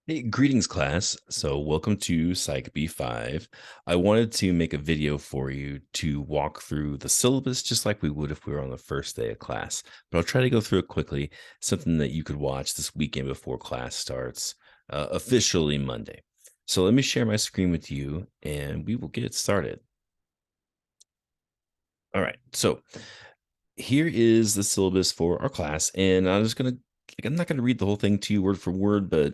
Hey, greetings, class. So, welcome to Psych B5. I wanted to make a video for you to walk through the syllabus just like we would if we were on the first day of class. But I'll try to go through it quickly, something that you could watch this weekend before class starts, officially Monday. So, let me share my screen with you and we will get started. All right. So, here is the syllabus for our class. And I'm not going to read the whole thing to you word for word, but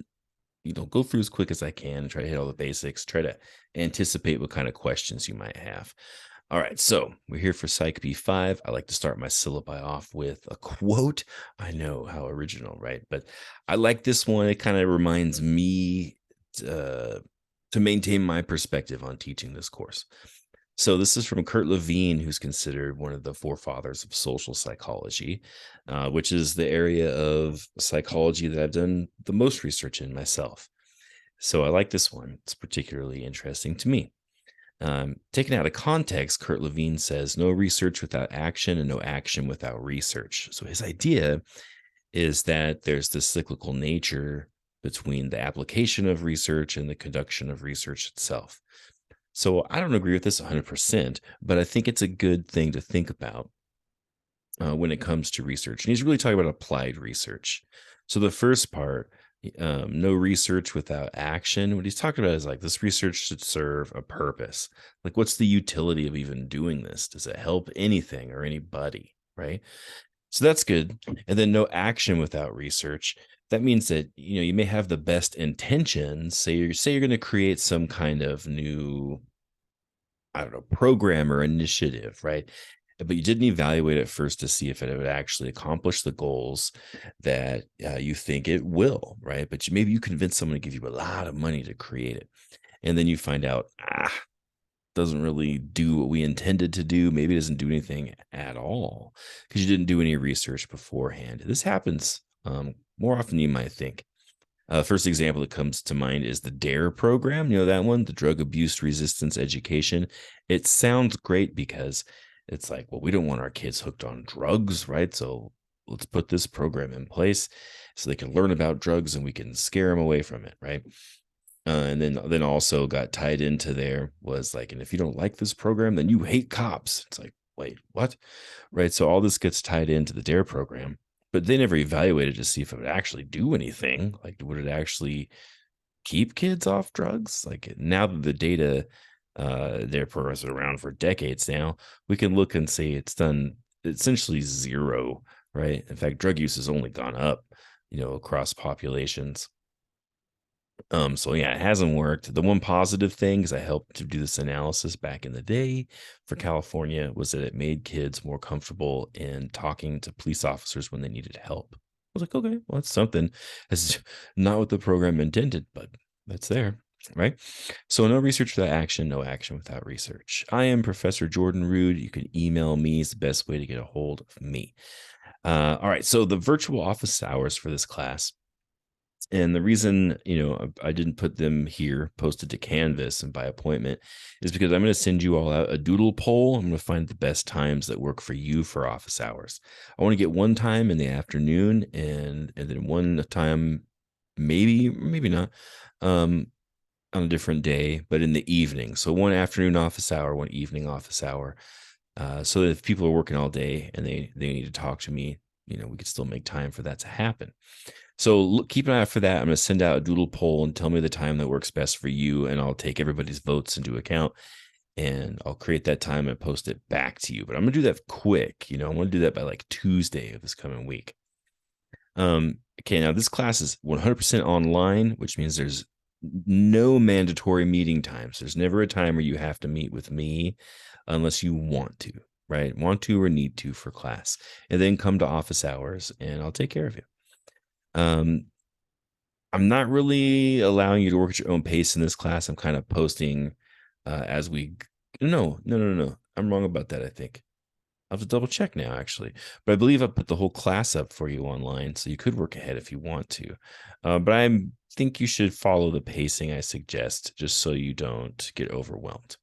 go through as quick as I can, try to hit all the basics, try to anticipate what kind of questions you might have. All right, so we're here for Psych B5. I like to start my syllabi off with a quote. I know how original, right? But I like this one. It kind of reminds me uh, to maintain my perspective on teaching this course. So this is from Kurt Levine, who's considered one of the forefathers of social psychology, which is the area of psychology that I've done the most research in myself. So I like this one. It's particularly interesting to me. Taken out of context, Kurt Levine says no research without action and no action without research. So his idea is that there's this cyclical nature between the application of research and the conduction of research itself. So I don't agree with this 100%, but I think it's a good thing to think about when it comes to research. And he's really talking about applied research. So the first part, no research without action. What he's talking about is like this research should serve a purpose. Like, what's the utility of even doing this? Does it help anything or anybody? Right. So that's good. And then no action without research. That means that you may have the best intentions. Say you're going to create some kind of new, I don't know, program or initiative, right? But you didn't evaluate it first to see if it would actually accomplish the goals that you think it will, right? But maybe you convince someone to give you a lot of money to create it. And then you find out, doesn't really do what we intended to do. Maybe it doesn't do anything at all because you didn't do any research beforehand. This happens more often than you might think. First example that comes to mind is the DARE program. You know that one, the Drug Abuse Resistance Education. It sounds great because it's like, well, we don't want our kids hooked on drugs, right? So let's put this program in place so they can learn about drugs and we can scare them away from it, right? And then also got tied into there was like, and if you don't like this program, then you hate cops. It's like, wait, what? Right. So all this gets tied into the DARE program, but they never evaluated to see if it would actually do anything. Like, would it actually keep kids off drugs? Like now that the data their program is around for decades now, we can look and see it's done essentially zero, right? In fact, drug use has only gone up, across populations. So yeah, it hasn't worked. The one positive thing is I helped to do this analysis back in the day for California was that it made kids more comfortable in talking to police officers when they needed help. I was like, okay, well, that's something. That's not what the program intended, but that's there, right? So no research without action, no action without research. I am Professor Jordan Rude. You can email me is the best way to get a hold of me. All right, so the virtual office hours for this class, and the reason, I didn't put them here posted to Canvas and by appointment is because I'm going to send you all out a doodle poll. I'm going to find the best times that work for you for office hours. I want to get one time in the afternoon and then one time, maybe not, um, on a different day, but in the evening. So one afternoon office hour, one evening office hour. So that if people are working all day and they need to talk to me, we could still make time for that to happen. So keep an eye out for that. I'm going to send out a doodle poll and tell me the time that works best for you, and I'll take everybody's votes into account, and I'll create that time and post it back to you. But I'm going to do that quick. I'm going to do that by like Tuesday of this coming week. Okay, now this class is 100% online, which means there's no mandatory meeting times. There's never a time where you have to meet with me unless you want to, right? Want to or need to for class, and then come to office hours, and I'll take care of you. Um, I'm not really allowing you to work at your own pace in this class. I'm kind of posting as we. No. I'm wrong about that. I think I'll have to double check now, actually. But I believe I put the whole class up for you online, so you could work ahead if you want to. But I think you should follow the pacing I suggest, just so you don't get overwhelmed.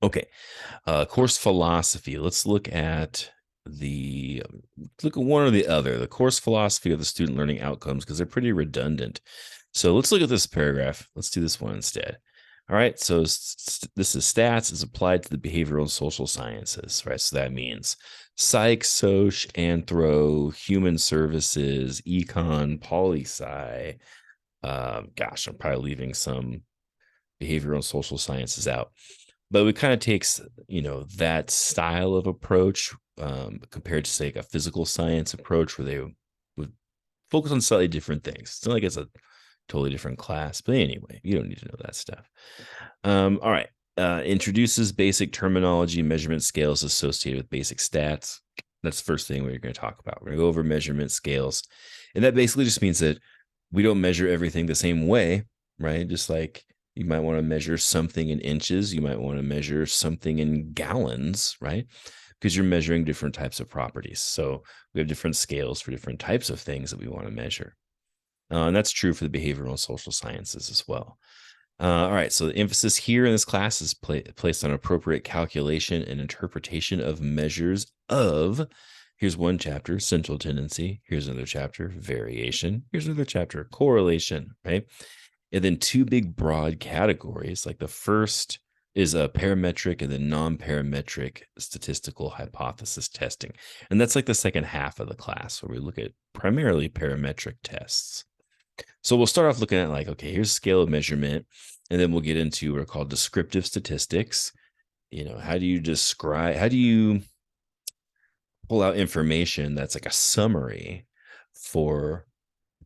Okay, course philosophy. Let's look at one or the other. The course philosophy of the student learning outcomes, because they're pretty redundant. So let's look at this paragraph. Let's do this one instead. All right. So this is stats is applied to the behavioral and social sciences, right? So that means psych, soc, anthro, human services, econ, poli sci. Gosh, I'm probably leaving some behavioral and social sciences out, but it kind of takes that style of approach compared to say like a physical science approach where they would focus on slightly different things. It's not like it's a totally different class, but anyway, you don't need to know that stuff. All right. Introduces basic terminology, measurement scales associated with basic stats. That's the first thing we're going to talk about. We're going to go over measurement scales. And that basically just means that we don't measure everything the same way, right? Just like you might want to measure something in inches, you might want to measure something in gallons, right? Because you're measuring different types of properties. So we have different scales for different types of things that we want to measure. And that's true for the behavioral and social sciences as well. All right, so the emphasis here in this class is placed on appropriate calculation and interpretation of measures of. Here's one chapter, central tendency. Here's another chapter, variation. Here's another chapter, correlation, right? And then two big broad categories. Like the first is a parametric and then non-parametric statistical hypothesis testing. And that's like the second half of the class where we look at primarily parametric tests. So we'll start off looking at like, okay, here's scale of measurement, and then we'll get into what are called descriptive statistics. How do you pull out information that's like a summary for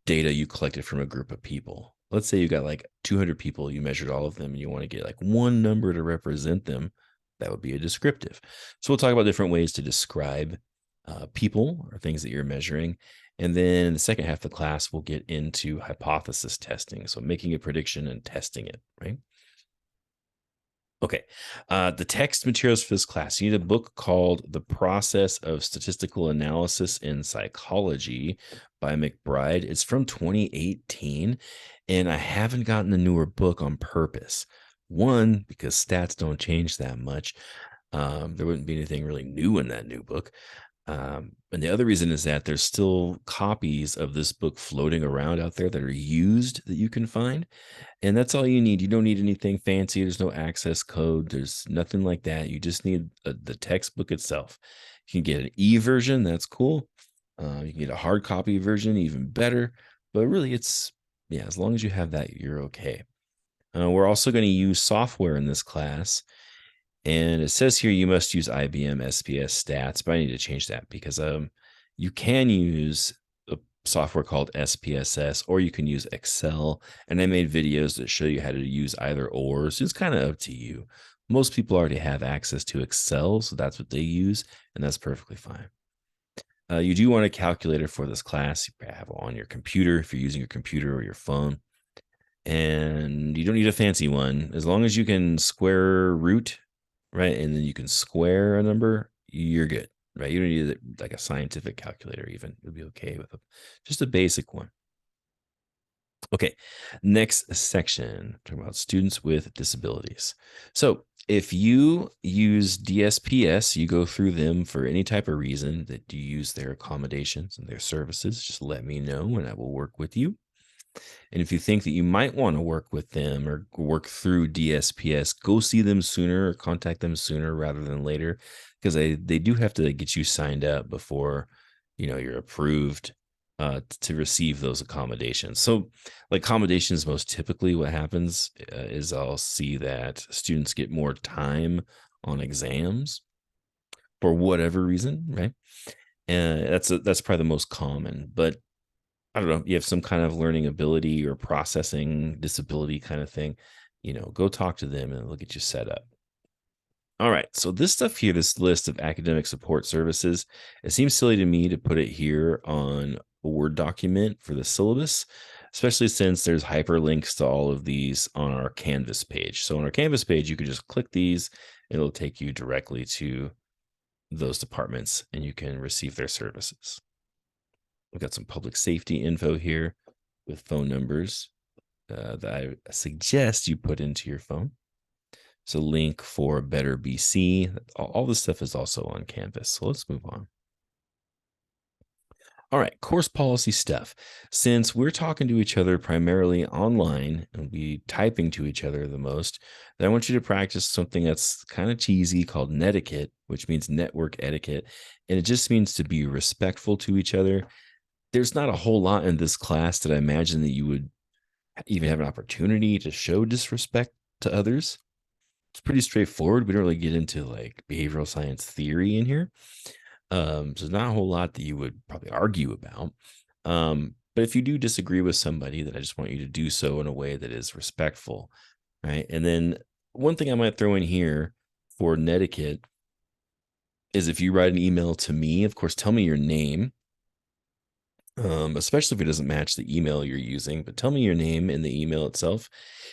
data you collected from a group of people? Let's say you got like 200 people, you measured all of them, and you want to get like one number to represent them. That would be a descriptive. So we'll talk about different ways to describe people or things that you're measuring. And then in the second half of the class, we'll get into hypothesis testing. So making a prediction and testing it, right? Okay. The text materials for this class, you need a book called The Process of Statistical Analysis in Psychology by McBride. It's from 2018, and I haven't gotten the newer book on purpose. One, because stats don't change that much. There wouldn't be anything really new in that new book. And the other reason is that there's still copies of this book floating around out there that are used that you can find. And that's all you need. You don't need anything fancy. There's no access code. There's nothing like that. You just need the textbook itself. You can get an e-version. That's cool. You can get a hard copy version, even better. But really, yeah, as long as you have that, you're okay. We're also going to use software in this class. And it says here you must use IBM SPS stats, but I need to change that because you can use a software called SPSS, or you can use Excel. And I made videos that show you how to use either or. So it's kind of up to you. Most people already have access to Excel, so that's what they use, and that's perfectly fine. You do want a calculator for this class. You have it on your computer if you're using your computer or your phone. And you don't need a fancy one. As long as you can square root, right, and then you can square a number, you're good, right? You don't need like a scientific calculator even. You'll be okay with just a basic one. Okay, next section, talking about students with disabilities. So if you use DSPS, you go through them for any type of reason that you use their accommodations and their services, just let me know and I will work with you. And if you think that you might want to work with them or work through DSPS, go see them sooner or contact them sooner rather than later, because they do have to get you signed up before you're approved to receive those accommodations. So, like accommodations, most typically what happens is I'll see that students get more time on exams for whatever reason, right? And that's probably the most common, but I don't know, you have some kind of learning ability or processing disability kind of thing, go talk to them and they'll get you set up. All right. So this stuff here, this list of academic support services, it seems silly to me to put it here on a Word document for the syllabus, especially since there's hyperlinks to all of these on our Canvas page. So on our Canvas page, you can just click these and it'll take you directly to those departments and you can receive their services. We've got some public safety info here with phone numbers that I suggest you put into your phone. So link for Better BC. All this stuff is also on Canvas. So let's move on. All right, course policy stuff. Since we're talking to each other primarily online and we typing to each other the most, then I want you to practice something that's kind of cheesy called netiquette, which means network etiquette. And it just means to be respectful to each other. There's not a whole lot in this class that I imagine that you would even have an opportunity to show disrespect to others. It's pretty straightforward. We don't really get into like behavioral science theory in here. So there's not a whole lot that you would probably argue about. But if you do disagree with somebody, then I just want you to do so in a way that is respectful, right? And then one thing I might throw in here for netiquette is if you write an email to me, of course, tell me your name, especially if it doesn't match the email you're using, but tell me your name in the email itself.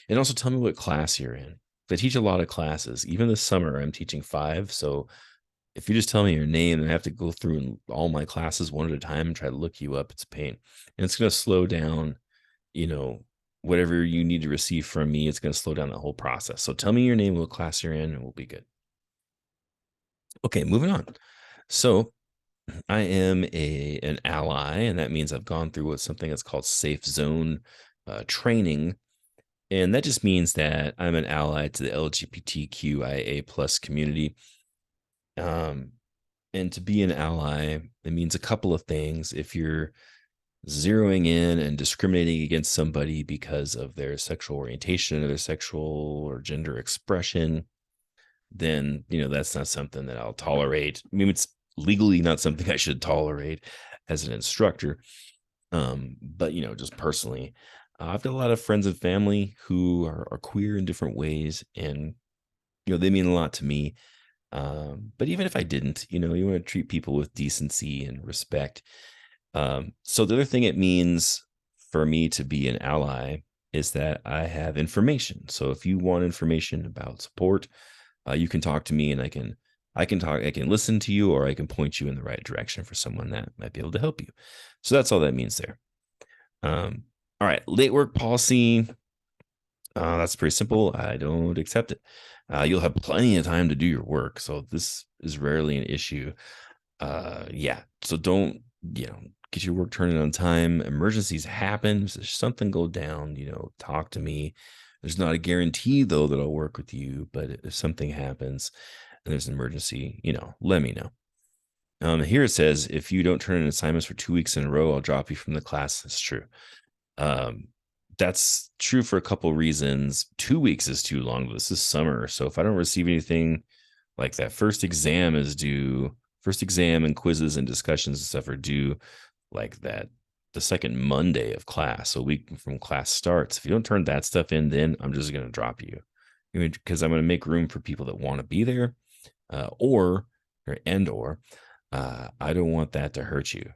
And also tell me what class you're in. I teach a lot of classes. Even this summer, I'm teaching five. So if you just tell me your name and I have to go through all my classes one at a time and try to look you up, it's a pain. And it's going to slow down, you know, whatever you need to receive from me. It's going to slow down the whole process. So tell me your name, what class you're in, and we'll be good. Okay, moving on. So I am an ally, and that means I've gone through what's something that's called safe zone training. And that just means that I'm an ally to the LGBTQIA plus community. Um, and to be an ally, it means a couple of things. If you're zeroing in and discriminating against somebody because of their sexual orientation or their sexual or gender expression, then that's not something that I'll tolerate. I mean, it's legally not something I should tolerate as an instructor. But just personally, I've got a lot of friends and family who are queer in different ways, and they mean a lot to me. But even if I didn't, you want to treat people with decency and respect. So the other thing it means for me to be an ally is that I have information. So if you want information about support, you can talk to me, and I can listen to you, or I can point you in the right direction for someone that might be able to help you. So that's all that means there. All right, late work policy. That's pretty simple. I don't accept it. You'll have plenty of time to do your work, so this is rarely an issue. Yeah, so don't get your work turned in on time. Emergencies happen. If there's something go down, talk to me. There's not a guarantee though that I'll work with you, but if something happens and there's an emergency, let me know. Here it says if you don't turn in assignments for 2 weeks in a row, I'll drop you from the class. That's true. Um, that's true for a couple reasons. 2 weeks is too long. This is summer. So if I don't receive anything like that, first exam and quizzes and discussions and stuff are due like that the second Monday of class, a week from class starts. If you don't turn that stuff in, then I'm just going to drop you. Because I'm going to make room for people that want to be there, or I don't want that to hurt you.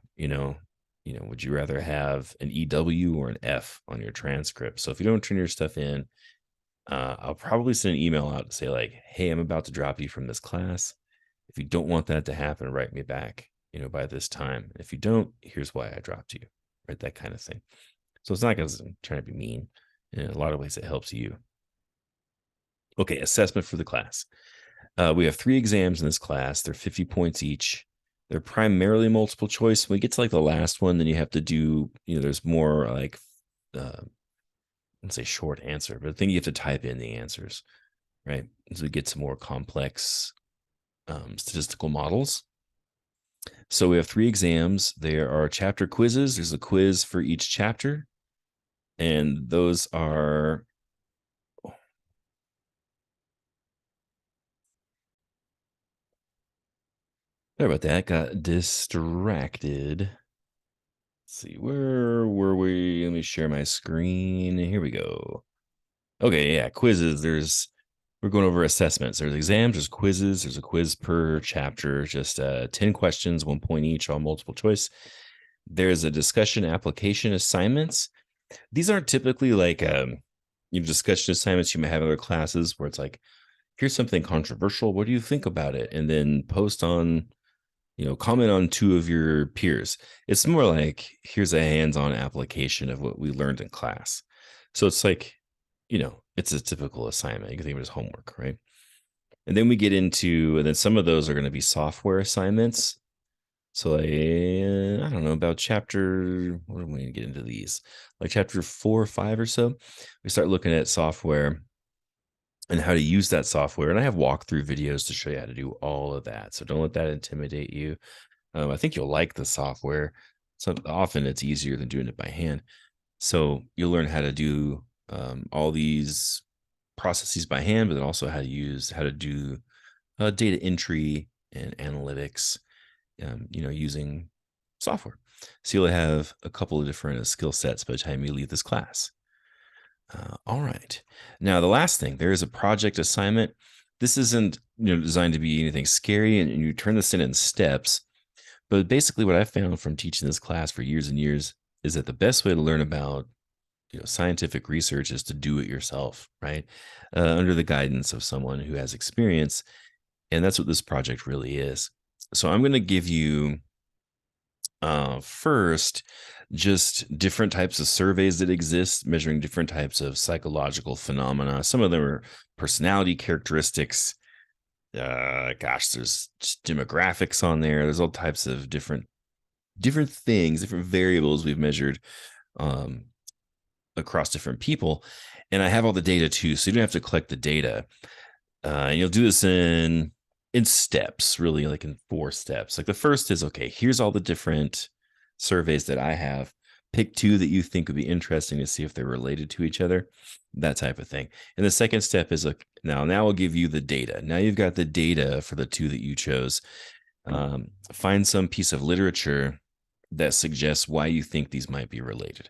Would you rather have an EW or an F on your transcript? So if you don't turn your stuff in, I'll probably send an email out to say like, hey, I'm about to drop you from this class. If you don't want that to happen, write me back, by this time. If you don't, here's why I dropped you, right? That kind of thing. So it's not because I'm trying to be mean. In a lot of ways, it helps you. Okay, assessment for the class. We have 3 exams in this class. They're 50 points each. They're primarily multiple choice. When we get to like the last one, then you have to do, there's more like, let's say short answer, but I think you have to type in the answers, right? So we get some more complex statistical models. So we have 3 exams. There are chapter quizzes. There's a quiz for each chapter. And those are sorry about that. Got distracted. Let's see, where were we? Let me share my screen. Here we go. Okay, yeah, quizzes. We're going over assessments. There's exams, there's quizzes, there's a quiz per chapter, just 10 questions, 1 point each, all multiple choice. There's a discussion application assignments. These aren't typically like discussion assignments you might have in other classes where it's like, here's something controversial. What do you think about it? And then post on comment on 2 of your peers. It's more like, here's a hands-on application of what we learned in class. So it's like, it's a typical assignment. You can think of it as homework, right? And then we get into, and then some of those are going to be software assignments. So, I don't know, about chapter what are we gonna get into these? Like chapter 4 or 5 or so, we start looking at software and how to use that software. And I have walkthrough videos to show you how to do all of that. So don't let that intimidate you. I think you'll like the software. So often it's easier than doing it by hand. So you'll learn how to do all these processes by hand, but then also how to do data entry and analytics, using software. So you'll have a couple of different skill sets by the time you leave this class. All right. Now, the last thing, there is a project assignment. This isn't designed to be anything scary, and you turn this in steps. But basically, what I found from teaching this class for years and years is that the best way to learn about scientific research is to do it yourself, right? Under the guidance of someone who has experience, and that's what this project really is. So I'm going to give you first, just different types of surveys that exist, measuring different types of psychological phenomena. Some of them are personality characteristics. There's just demographics on there. There's all types of different things, different variables we've measured um, across different people. And I have all the data too, so you don't have to collect the data. And you'll do this in steps, really, like in 4 steps. Like the first is, okay, here's all the different surveys that I have. Pick 2 that you think would be interesting to see if they're related to each other, that type of thing. And the second step is, like, now I'll give you the data. Now you've got the data for the 2 that you chose. Find some piece of literature that suggests why you think these might be related.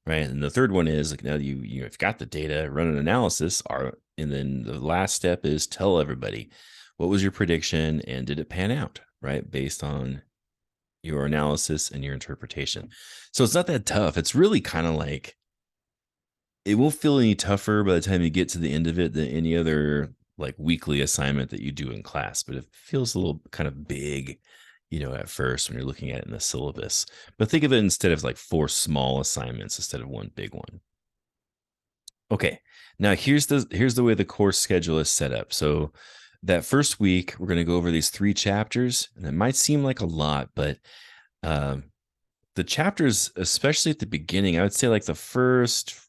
Right. And the third one is, like, now you've got the data, run an analysis, and then the last step is tell everybody what was your prediction and did it pan out, right? Based on your analysis and your interpretation. So it's not that tough. It's really kind of like, it won't feel any tougher by the time you get to the end of it than any other like weekly assignment that you do in class, but it feels a little kind of big, at first when you're looking at it in the syllabus. But think of it instead of like 4 small assignments instead of one big one. Okay. Now here's the way the course schedule is set up. So that first week, we're going to go over these 3 chapters, and it might seem like a lot, but um, the chapters, especially at the beginning, I would say like the first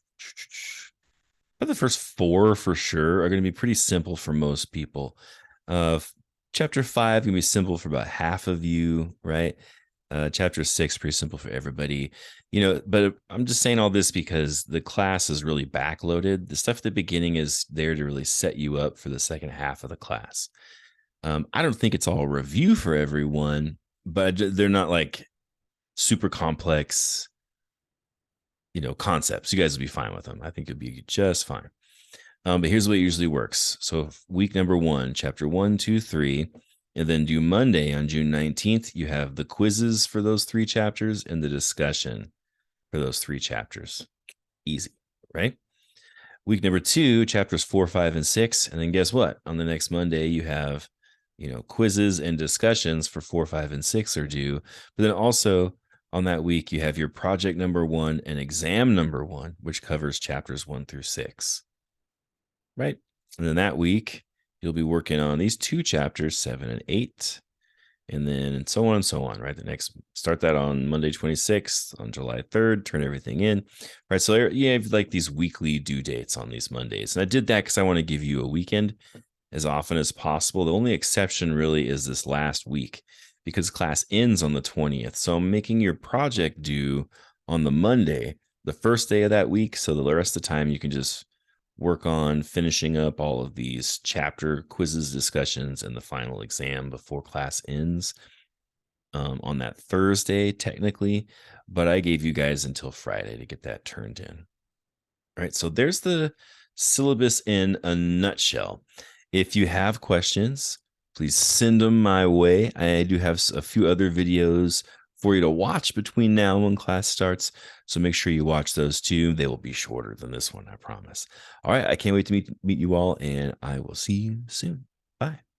4 for sure are going to be pretty simple for most people. Chapter 5 going to be simple for about half of you, right? Chapter 6 pretty simple for everybody, but I'm just saying all this because the class is really backloaded. The stuff at the beginning is there to really set you up for the second half of the class. I don't think it's all review for everyone, but they're not like super complex, concepts. You guys will be fine with them. I think you'll be just fine. But here's the way it usually works. So week number 1, chapter 1, 2, 3, and then do Monday on June 19th. You have the quizzes for those 3 chapters and the discussion for those 3 chapters. Easy, right? Week number 2, chapters 4, 5, and 6. And then guess what? On the next Monday, you have, quizzes and discussions for 4, 5, and 6 are due. But then also on that week, you have your project number 1 and exam number 1, which covers chapters 1 through 6. Right. And then that week, you'll be working on these 2 chapters, 7 and 8, and then so on and so on, right? Start that on Monday 26th, on July 3rd, turn everything in, right? So you have like these weekly due dates on these Mondays. And I did that because I want to give you a weekend as often as possible. The only exception really is this last week because class ends on the 20th. So I'm making your project due on the Monday, the first day of that week. So the rest of the time you can just work on finishing up all of these chapter quizzes, discussions, and the final exam before class ends on that Thursday, technically. But I gave you guys until Friday to get that turned in. All right, so there's the syllabus in a nutshell. If you have questions, please send them my way. I do have a few other videos for you to watch between now and when class starts. So make sure you watch those too. They will be shorter than this one, I promise. All right, I can't wait to meet you all, and I will see you soon. Bye.